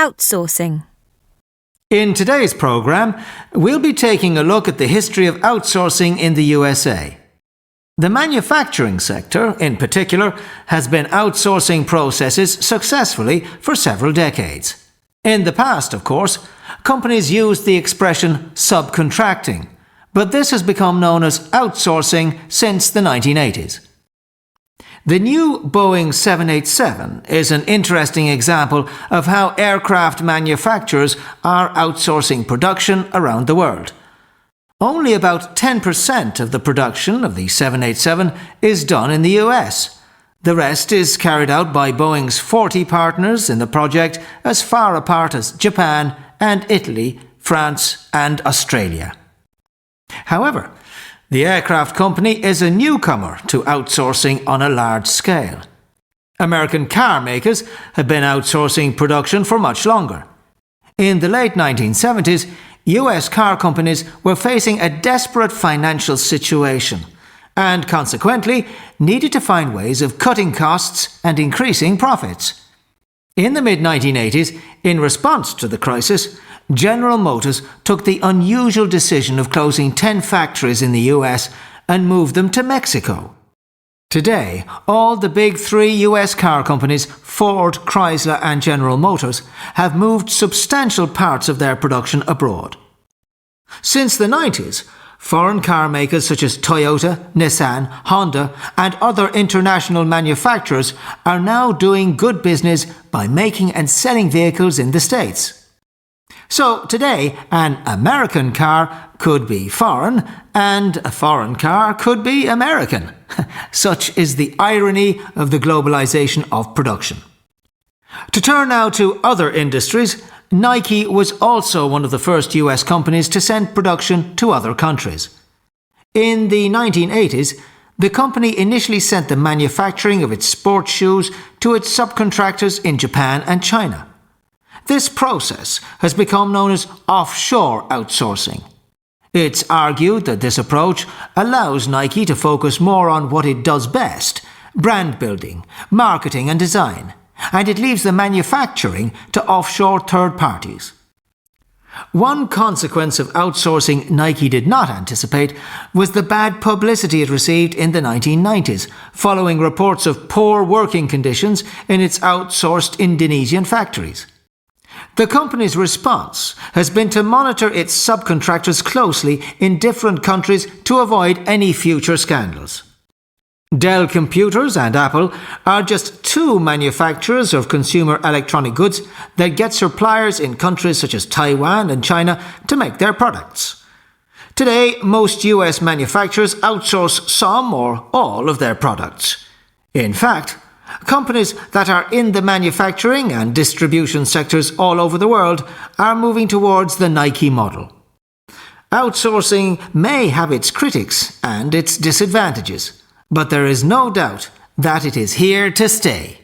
Outsourcing. In today's program, we'll be taking a look at the history of outsourcing in the USA. The manufacturing sector, in particular, has been outsourcing processes successfully for several decades. In the past, of course, companies used the expression subcontracting, but this has become known as outsourcing since the 1980s. The new Boeing 787 is an interesting example of how aircraft manufacturers are outsourcing production around the world. Only about 10% of the production of the 787 is done in the US. The rest is carried out by Boeing's 40 partners in the project as far apart as Japan and Italy, France and Australia. However, the aircraft company is a newcomer to outsourcing on a large scale. American car makers have been outsourcing production for much longer. In the late 1970s, US car companies were facing a desperate financial situation and consequently needed to find ways of cutting costs and increasing profits. In the mid-1980s, in response to the crisis, General Motors took the unusual decision of closing 10 factories in the US and moved them to Mexico. Today, all the big three US car companies, Ford, Chrysler and General Motors, have moved substantial parts of their production abroad. Since the 90s, foreign car makers such as Toyota, Nissan, Honda and other international manufacturers are now doing good business by making and selling vehicles in the States. So today, an American car could be foreign and a foreign car could be American. Such is the irony of the globalization of production. To turn now to other industries, Nike was also one of the first US companies to send production to other countries. In the 1980s, the company initially sent the manufacturing of its sports shoes to its subcontractors in Japan and China. This process has become known as offshore outsourcing. It's argued that this approach allows Nike to focus more on what it does best, brand building, marketing and design, and it leaves the manufacturing to offshore third parties. One consequence of outsourcing Nike did not anticipate was the bad publicity it received in the 1990s, following reports of poor working conditions in its outsourced Indonesian factories. The company's response has been to monitor its subcontractors closely in different countries to avoid any future scandals. Dell Computers and Apple are just two manufacturers of consumer electronic goods that get suppliers in countries such as Taiwan and China to make their products. Today, most US manufacturers outsource some or all of their products. In fact, companies that are in the manufacturing and distribution sectors all over the world are moving towards the Nike model. Outsourcing may have its critics and its disadvantages, but there is no doubt that it is here to stay.